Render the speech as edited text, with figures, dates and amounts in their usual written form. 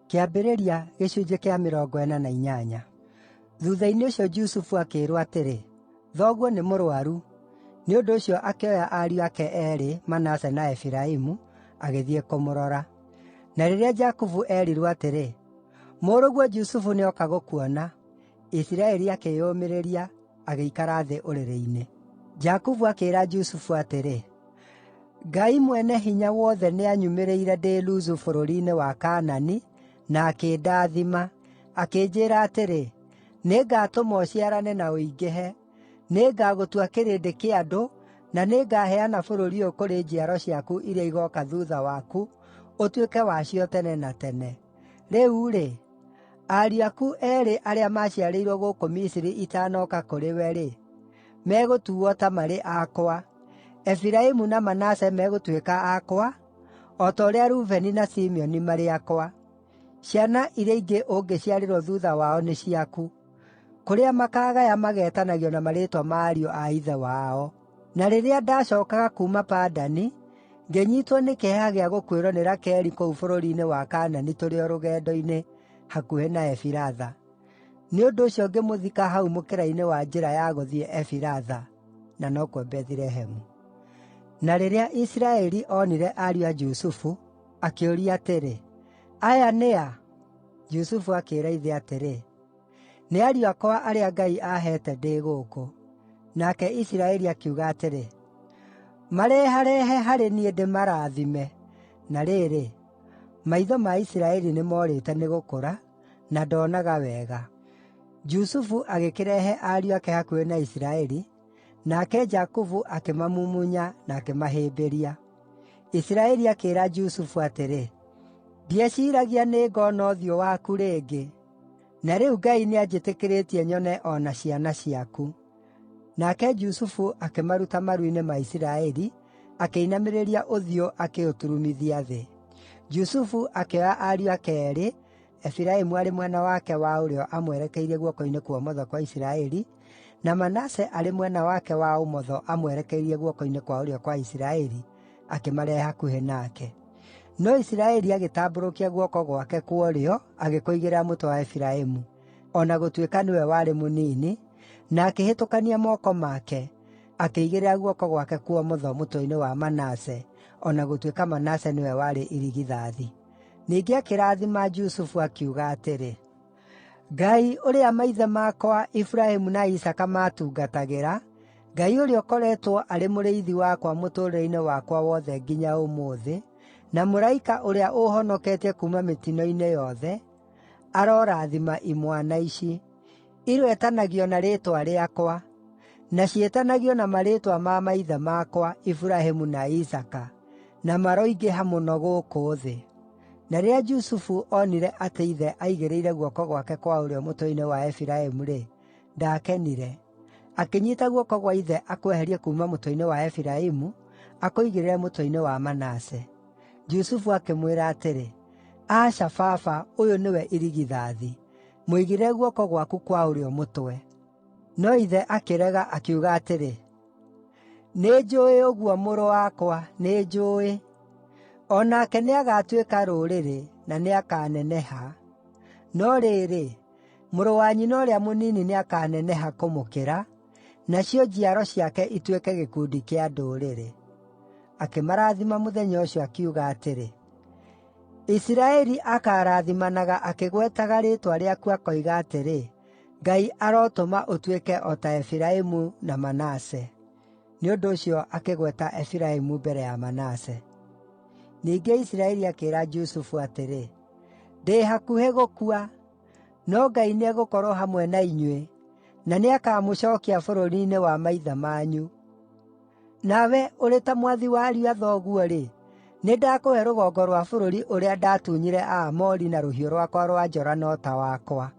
Kĩambĩrĩria gĩcunjĩ kĩa 48. Thutha-inĩ ũcio Jusufu akĩĩrwo atĩrĩ, thoguo nĩ mũrũaru. Nĩ ũndũ ũcio akĩoya ariũ ake eerĩ, Manase na Efiraimu, agĩthiĩ kũmũrora. Na rĩrĩa Jakubu eerirwo atĩrĩ, mũrũguo Jusufu nĩoka gũkuona, Isiraeli akĩyũmĩrĩria, agĩikara thĩ ũrĩrĩ-inĩ. Jakubu akĩĩra Jusufu atĩrĩ, Ngai Mwene-Hinya-Wothe nĩanyumĩrĩire ndĩ Luzu bũrũri-inĩ wa Kaanani, na akĩndathima, akĩnjĩĩra atĩrĩ, nĩngatũma ũciarane na ũingĩhe, nĩngagũtua kĩrĩndĩ kĩa andũ, na nĩngaheana bũrũri ũyũ kũrĩ njiaro ciaku iria igooka thuutha waku, ũtuĩke wacio tene na tene. Rĩu-rĩ, ariũ aku eerĩ arĩa maciarĩirwo gũkũ Misiri itanooka kũrĩ we-rĩ, megũtuuo ta marĩ akwa. Efiraimu na Manase megũtuĩka akwa, o ta ũrĩa Rubeni na Simeoni marĩ akwa. Ciana iria ingĩ ũngĩciarĩrwo thuutha wao nĩ ciaku. Kũrĩa makaagaya mageetanagio na marĩĩtwa ma ariũ a ithe wao. Na rĩrĩa ndacookaga kuuma Padani, ngĩnyiitwo nĩ kĩeha gĩa gũkuĩrwo nĩ Rakeli kũu bũrũri-inĩ wa Kaanani tũrĩ o rũgendo-inĩ hakuhĩ na Efiratha. Nĩ ũndũ ũcio ngĩmũthika hau mũkĩra-inĩ wa njĩra ya gũthiĩ Efiratha, na nokuo Bethilehemu. Na rĩrĩa Isiraeli onire ariũ a Jusufu, akĩũria atĩrĩ, aya nĩ a? Jusufu akĩĩra ithe atĩrĩ, nĩ ariũ akwa arĩa Ngai aaheete ndĩ gũkũ. Nake Isiraeli akiuga atĩrĩ, mareharehe harĩ niĩ ndĩmarathime. Na rĩrĩ, maitho ma Isiraeli nĩmorĩte nĩ gũkũra, na ndoonaga wega. Jusufu agĩkĩrehe ariũ ake hakuhĩ na Isiraeli, nake Jakubu akĩmamumunya na akĩmahĩmbĩria. Isiraeli akĩĩra Jusufu atĩrĩ, ndieciragia nĩngona ũthiũ waku rĩngĩ. Na rĩu Ngai nĩanjĩtĩkĩrĩtie nyone o na ciana ciaku. Nake Jusufu akĩmaruta maru-inĩ ma Isiraeli, akĩinamĩrĩria ũthiũ akĩũturumithia thĩ. Jusufu akĩoya ariũ ake eerĩ, Efiraimu arĩ mwena wake wa ũrĩo amwerekeirie guoko-inĩ kwa ũmotho kwa Isiraeli, na Manase arĩ mwena wake wa ũmotho amwerekeirie guoko-inĩ kwa ũrĩo kwa Isiraeli, akĩmarehe hakuhĩ nake. No Isiraeli agĩtambũrũkia guoko gwake kwa ũrĩo agĩkũigĩrĩra mũtwe wa Efiraimu, o na gũtuĩka nĩwe warĩ mũnini, na akĩhĩtũkania moko make, akĩigĩrĩra guoko gwake kwa ũmotho mũtwe-inĩ wa Manase, o na gũtuĩka Manase nĩwe warĩ irigithathi. Ningĩ akĩrathima Jusufu akiuga atĩrĩ, Ngai ũrĩa maithe makwa Iburahĩmu na Isaaka maatungatagĩra, Ngai ũrĩa ũkoretwo arĩ mũrĩithi wakwa mũtũũrĩre-inĩ wakwa wothe nginya ũmũthĩ, na mũraika ũrĩa ũũhonoketie kuuma mĩtino-inĩ yothe, arorathima imwana ici. Iroetanagio na rĩĩtwa rĩakwa, na ciĩtanagio na marĩĩtwa ma maithe makwa Iburahĩmu na Isaaka, na maroingĩha mũno gũkũ thĩ. Na rĩrĩa Jusufu onire atĩ ithe aigĩrĩire guoko gwake kwa ũrĩo mũtwe-inĩ wa Efiraimu-rĩ, ndaakenire. Akĩnyiita guoko gwa ithe akweherie kuuma mũtwe-inĩ wa Efiraimu, akũigĩrĩre mũtwe-inĩ wa Manase. Jusufu akĩmwĩra atĩrĩ, aca baba, ũyũ nĩwe irigithathi. Mũigĩrĩre guoko gwaku kwa ũrĩo mũtwe. No ithe akĩrega, akiuga atĩrĩ, nĩnjũũĩ ũguo mũrũ wakwa, nĩnjũũĩ. O nake nĩagatuĩka rũrĩrĩ, na nĩakaneneha. No rĩrĩ, mũrũ wa nyina ũrĩa mũnini nĩakaneneha kũmũkĩra, nacio njiaro ciake ituĩke gĩkundi kĩa ndũrĩrĩ. Akĩmarathima mũthenya ũcio akiuga atĩrĩ, Isiraeli akaarathimanaga akĩgwetaga rĩĩtwa rĩaku akoiga atĩrĩ, Ngai arotũma ũtuĩke o ta Efiraimu na Manase. Nĩ ũndũ ũcio akĩgweta Efiraimu mbere ya Manase. Ningĩ Isiraeli akĩĩra Jusufu atĩrĩ, ndĩ hakuhĩ gũkua, no Ngai nĩegũkorwo hamwe na inyuĩ, na nĩakamũcookia bũrũri-inĩ wa maithe manyu. Nawe ũrĩ ta mwathi wa ariũ a thoguo-rĩ, nĩndakũhe rũgongo rwa bũrũri ũrĩa ndaatunyire Aamori na rũhiũ rwakwa rwa njora na ũta wakwa.